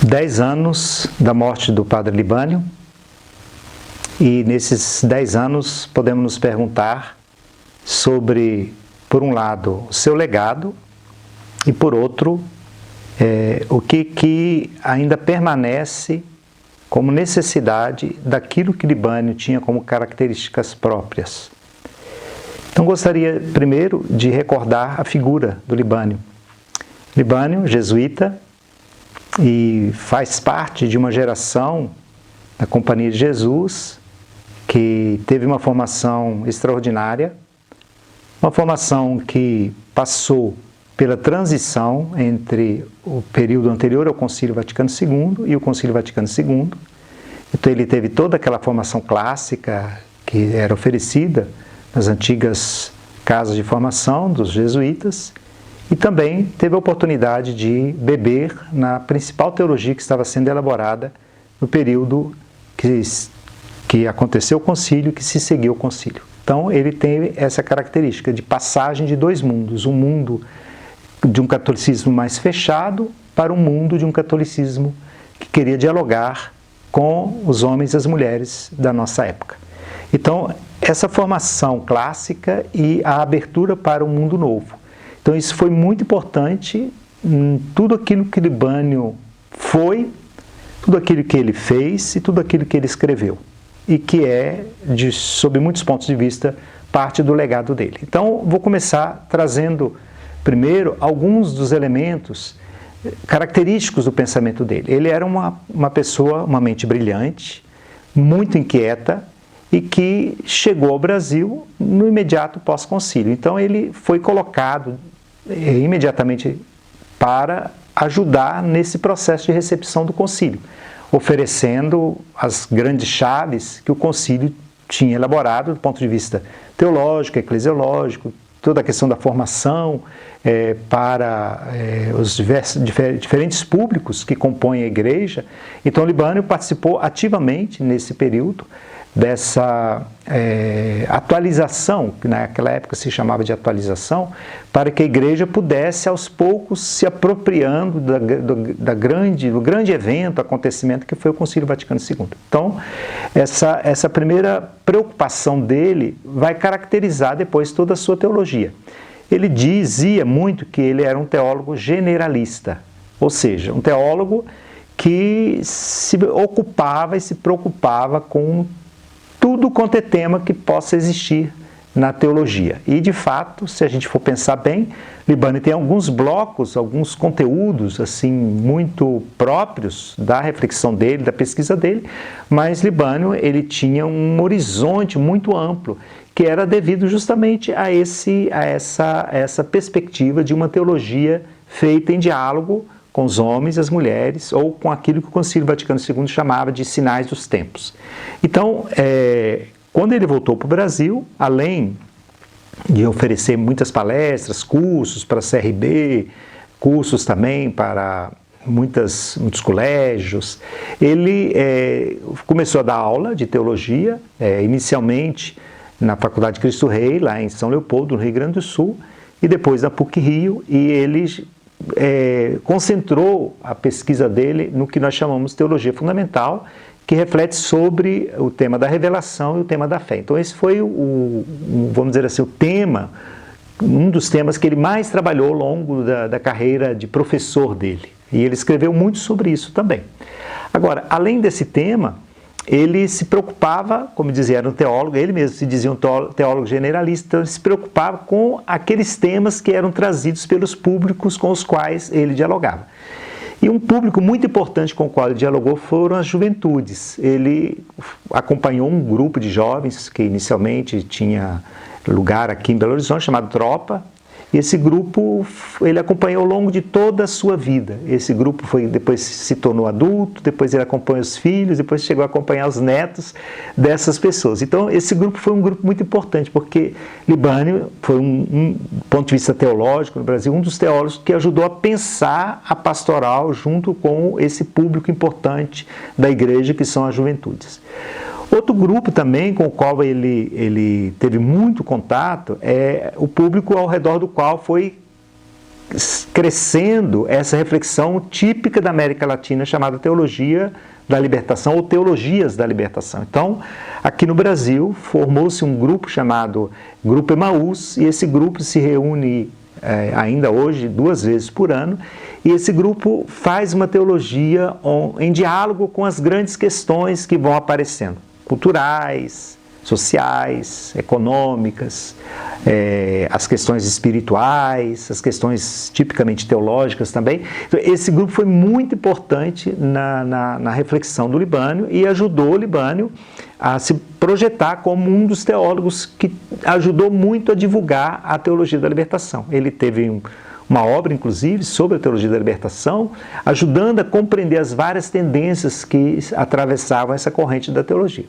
10 anos da morte do padre Libânio, e nesses 10 anos podemos nos perguntar sobre, por um lado, o seu legado e, por outro, o que ainda permanece como necessidade daquilo que Libânio tinha como características próprias. Então gostaria primeiro de recordar a figura do Libânio. Libânio, jesuíta, e faz parte de uma geração da Companhia de Jesus que teve uma formação extraordinária, uma formação que passou pela transição entre o período anterior ao Concílio Vaticano II e o Concílio Vaticano II. Então ele teve toda aquela formação clássica que era oferecida nas antigas casas de formação dos jesuítas, e também teve a oportunidade de beber na principal teologia que estava sendo elaborada no período que aconteceu o concílio, que se seguiu o concílio. Então ele tem essa característica de passagem de dois mundos, um mundo de um catolicismo mais fechado para um mundo de um catolicismo que queria dialogar com os homens e as mulheres da nossa época. Então, essa formação clássica e a abertura para um mundo novo. Então, isso foi muito importante em tudo aquilo que Libânio foi, tudo aquilo que ele fez e tudo aquilo que ele escreveu. E que é, sob muitos pontos de vista, parte do legado dele. Então, vou começar trazendo, primeiro, alguns dos elementos característicos do pensamento dele. Ele era uma pessoa, uma mente brilhante, muito inquieta, e que chegou ao Brasil no imediato pós-concílio. Então ele foi colocado imediatamente para ajudar nesse processo de recepção do concílio, oferecendo as grandes chaves que o concílio tinha elaborado do ponto de vista teológico, eclesiológico, toda a questão da formação para os diferentes públicos que compõem a igreja. Então Libânio participou ativamente nesse período dessa atualização, que naquela época se chamava de atualização, para que a igreja pudesse aos poucos se apropriando do grande evento, acontecimento que foi o Concílio Vaticano II. Então, essa primeira preocupação dele vai caracterizar depois toda a sua teologia. Ele dizia muito que ele era um teólogo generalista, ou seja, um teólogo que se ocupava e se preocupava com tudo quanto é tema que possa existir na teologia. E, de fato, se a gente for pensar bem, Libânio tem alguns blocos, alguns conteúdos assim muito próprios da reflexão dele, da pesquisa dele, mas Libânio ele tinha um horizonte muito amplo, que era devido justamente a essa perspectiva de uma teologia feita em diálogo com os homens e as mulheres, ou com aquilo que o Concílio Vaticano II chamava de sinais dos tempos. Então, quando ele voltou para o Brasil, além de oferecer muitas palestras, cursos para a CRB, cursos também para muitos colégios, ele começou a dar aula de teologia, inicialmente na Faculdade Cristo Rei, lá em São Leopoldo, no Rio Grande do Sul, e depois na PUC-Rio, e ele concentrou a pesquisa dele no que nós chamamos de teologia fundamental, que reflete sobre o tema da revelação e o tema da fé. Então esse foi vamos dizer assim, o tema, um dos temas que ele mais trabalhou ao longo da carreira de professor dele. E ele escreveu muito sobre isso também. Agora, além desse tema, ele se preocupava, como dizia, era um teólogo, ele mesmo se dizia um teólogo generalista, então ele se preocupava com aqueles temas que eram trazidos pelos públicos com os quais ele dialogava. E um público muito importante com o qual ele dialogou foram as juventudes. Ele acompanhou um grupo de jovens que inicialmente tinha lugar aqui em Belo Horizonte, chamado Tropa. E esse grupo ele acompanhou ao longo de toda a sua vida. Esse grupo depois se tornou adulto, depois ele acompanha os filhos, depois chegou a acompanhar os netos dessas pessoas. Então esse grupo foi um grupo muito importante, porque Libânio foi, do ponto de vista teológico no Brasil, um dos teólogos que ajudou a pensar a pastoral junto com esse público importante da igreja, que são as juventudes. Outro grupo também com o qual ele teve muito contato é o público ao redor do qual foi crescendo essa reflexão típica da América Latina, chamada teologia da libertação ou teologias da libertação. Então, aqui no Brasil, formou-se um grupo chamado Grupo Emaús, e esse grupo se reúne ainda hoje 2 vezes por ano, e esse grupo faz uma teologia em diálogo com as grandes questões que vão aparecendo, culturais, sociais, econômicas, as questões espirituais, as questões tipicamente teológicas também. Então, esse grupo foi muito importante na reflexão do Libânio e ajudou o Libânio a se projetar como um dos teólogos que ajudou muito a divulgar a teologia da libertação. Ele teve uma obra, inclusive, sobre a teologia da libertação, ajudando a compreender as várias tendências que atravessavam essa corrente da teologia.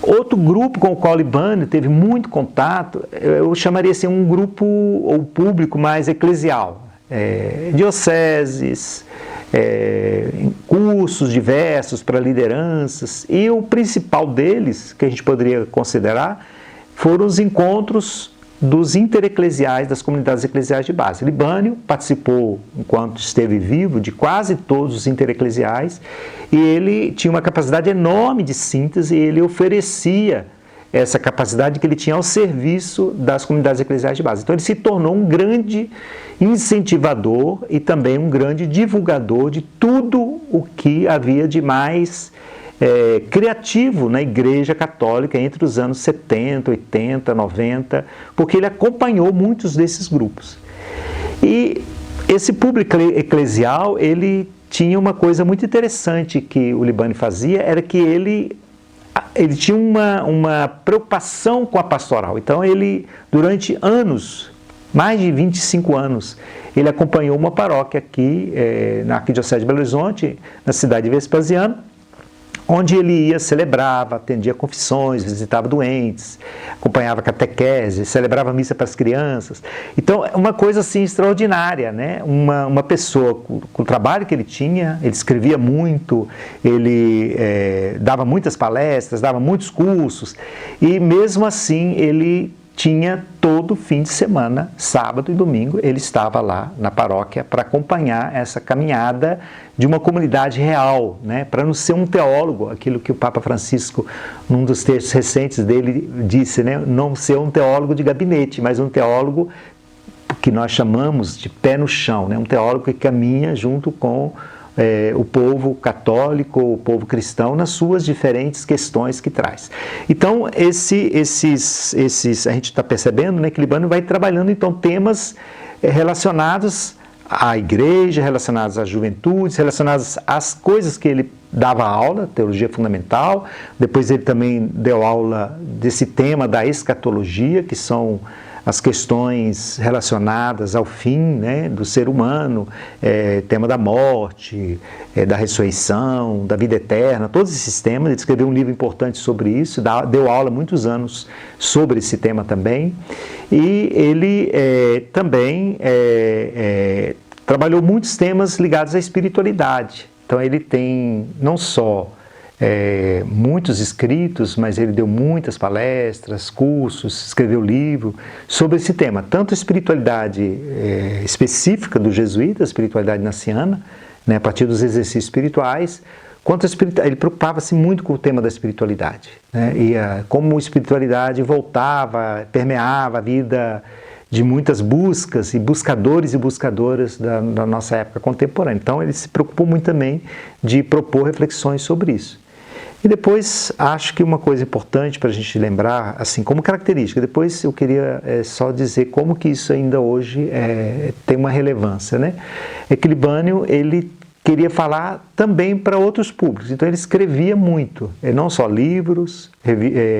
Outro grupo com o qual o Libânio teve muito contato, eu chamaria assim um grupo ou público mais eclesial, dioceses, cursos diversos para lideranças, e o principal deles, que a gente poderia considerar, foram os encontros dos intereclesiais, das comunidades eclesiais de base. Libânio participou, enquanto esteve vivo, de quase todos os intereclesiais, e ele tinha uma capacidade enorme de síntese, e ele oferecia essa capacidade que ele tinha ao serviço das comunidades eclesiais de base. Então ele se tornou um grande incentivador e também um grande divulgador de tudo o que havia de mais criativo na Igreja Católica entre os anos 70, 80, 90, porque ele acompanhou muitos desses grupos. E esse público eclesial, ele tinha uma coisa muito interessante que o Libânio fazia, era que ele tinha uma preocupação com a pastoral. Então ele, durante anos, mais de 25 anos, ele acompanhou uma paróquia aqui na Arquidiocese de Belo Horizonte, na cidade de Vespasiano, onde ele ia, celebrava, atendia confissões, visitava doentes, acompanhava catequese, celebrava missa para as crianças. Então, uma coisa assim extraordinária, né? Uma pessoa com o trabalho que ele tinha, ele escrevia muito, ele dava muitas palestras, dava muitos cursos, e mesmo assim ele tinha todo fim de semana, sábado e domingo, ele estava lá na paróquia para acompanhar essa caminhada de uma comunidade real, né? Para não ser um teólogo, aquilo que o Papa Francisco, num dos textos recentes dele, disse, né? Não ser um teólogo de gabinete, mas um teólogo que nós chamamos de pé no chão, né? Um teólogo que caminha junto com o povo católico, o povo cristão, nas suas diferentes questões que traz. Então, a gente está percebendo, né, que Libânio vai trabalhando, então, temas relacionados à igreja, relacionados às juventudes, relacionados às coisas que ele dava aula, teologia fundamental. Depois ele também deu aula desse tema da escatologia, que são as questões relacionadas ao fim, né, do ser humano, tema da morte, da ressurreição, da vida eterna, todos esses temas. Ele escreveu um livro importante sobre isso, deu aula há muitos anos sobre esse tema também. E ele também trabalhou muitos temas ligados à espiritualidade. Então ele tem não só muitos escritos, mas ele deu muitas palestras, cursos, escreveu livro sobre esse tema, tanto a espiritualidade específica do jesuíta, a espiritualidade naciana, né, a partir dos exercícios espirituais, quanto ele preocupava-se muito com o tema da espiritualidade, né, e como a espiritualidade voltava, permeava a vida de muitas buscas e buscadores e buscadoras da nossa época contemporânea. Então ele se preocupou muito também de propor reflexões sobre isso. E depois, acho que uma coisa importante para a gente lembrar, assim, como característica, depois eu queria só dizer como que isso ainda hoje tem uma relevância, né? É que Libânio, ele queria falar também para outros públicos, então ele escrevia muito, não só livros,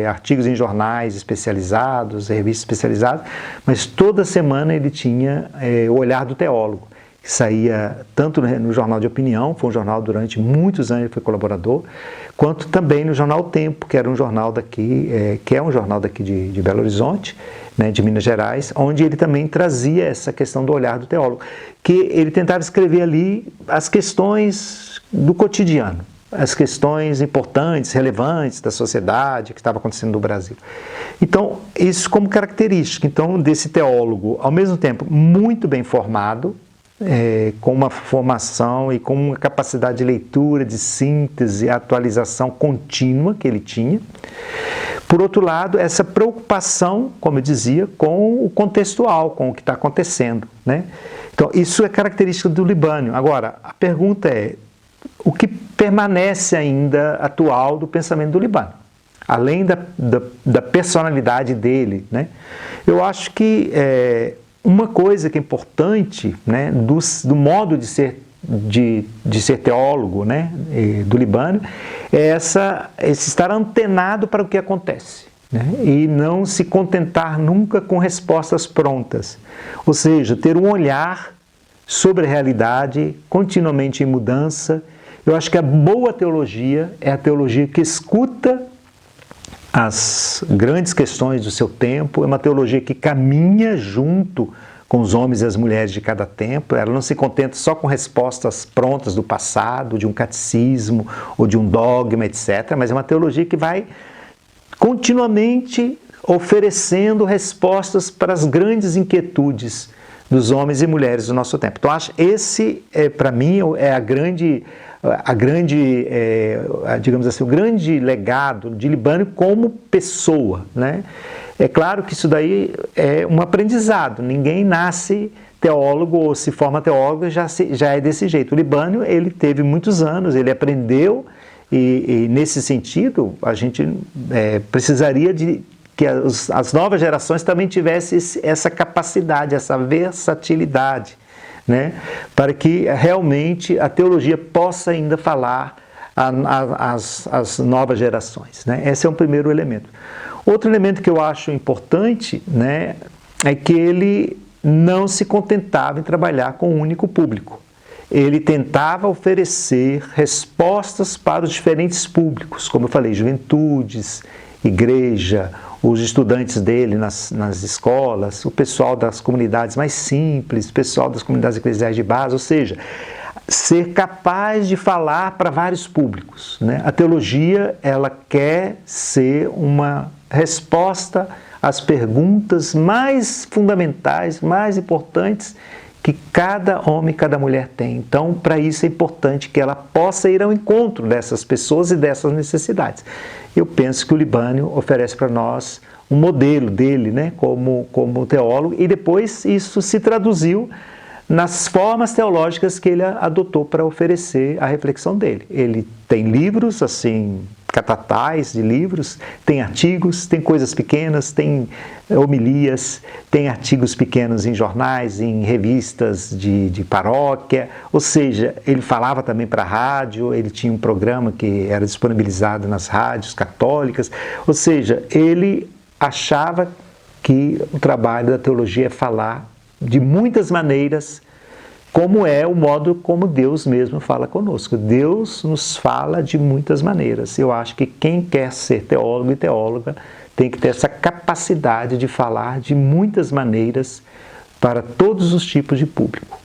artigos em jornais especializados, revistas especializadas, mas toda semana ele tinha o Olhar do Teólogo, que saía tanto no Jornal de Opinião, foi um jornal durante muitos anos, ele foi colaborador, quanto também no Jornal O Tempo, que era um jornal daqui, que é um jornal daqui de Belo Horizonte, né, de Minas Gerais, onde ele também trazia essa questão do olhar do teólogo, que ele tentava escrever ali as questões do cotidiano, as questões importantes, relevantes da sociedade que estava acontecendo no Brasil. Então, isso como característica, então, desse teólogo, ao mesmo tempo, muito bem formado, com uma formação e com uma capacidade de leitura, de síntese, atualização contínua que ele tinha. Por outro lado, essa preocupação, como eu dizia, com o contextual, com o que está acontecendo, né? Então, isso é característica do Libânio. Agora, a pergunta é, o que permanece ainda atual do pensamento do Libânio? Além da personalidade dele, né? Eu acho que uma coisa que é importante, né, do modo de ser teólogo, né, do Libânio, é esse estar antenado para o que acontece, né, e não se contentar nunca com respostas prontas. Ou seja, ter um olhar sobre a realidade continuamente em mudança. Eu acho que a boa teologia é a teologia que escuta as grandes questões do seu tempo, é uma teologia que caminha junto com os homens e as mulheres de cada tempo. Ela não se contenta só com respostas prontas do passado, de um catecismo ou de um dogma, etc., mas é uma teologia que vai continuamente oferecendo respostas para as grandes inquietudes dos homens e mulheres do nosso tempo. Então, acho esse, para mim, é digamos assim, o grande legado de Libânio como pessoa, né? É claro que isso daí é um aprendizado, ninguém nasce teólogo ou se forma teólogo já é desse jeito. O Libânio, ele teve muitos anos, ele aprendeu e nesse sentido a gente precisaria de que as novas gerações também tivessem essa capacidade, essa versatilidade, né? Para que realmente a teologia possa ainda falar às novas gerações, né? Esse é um primeiro elemento. Outro elemento que eu acho importante, né, é que ele não se contentava em trabalhar com um único público. Ele tentava oferecer respostas para os diferentes públicos, como eu falei, juventudes, igreja, os estudantes dele nas escolas, o pessoal das comunidades mais simples, o pessoal das comunidades eclesiais de base, ou seja, ser capaz de falar para vários públicos, né? A teologia, ela quer ser uma resposta às perguntas mais fundamentais, mais importantes que cada homem e cada mulher tem. Então, para isso é importante que ela possa ir ao encontro dessas pessoas e dessas necessidades. Eu penso que o Libânio oferece para nós um modelo dele, né, como teólogo, e depois isso se traduziu nas formas teológicas que ele adotou para oferecer a reflexão dele. Ele tem livros, assim, catatais de livros, tem artigos, tem coisas pequenas, tem homilias, tem artigos pequenos em jornais, em revistas de paróquia, ou seja, ele falava também para a rádio, ele tinha um programa que era disponibilizado nas rádios católicas, ou seja, ele achava que o trabalho da teologia é falar de muitas maneiras, como é o modo como Deus mesmo fala conosco. Deus nos fala de muitas maneiras. Eu acho que quem quer ser teólogo e teóloga tem que ter essa capacidade de falar de muitas maneiras para todos os tipos de público.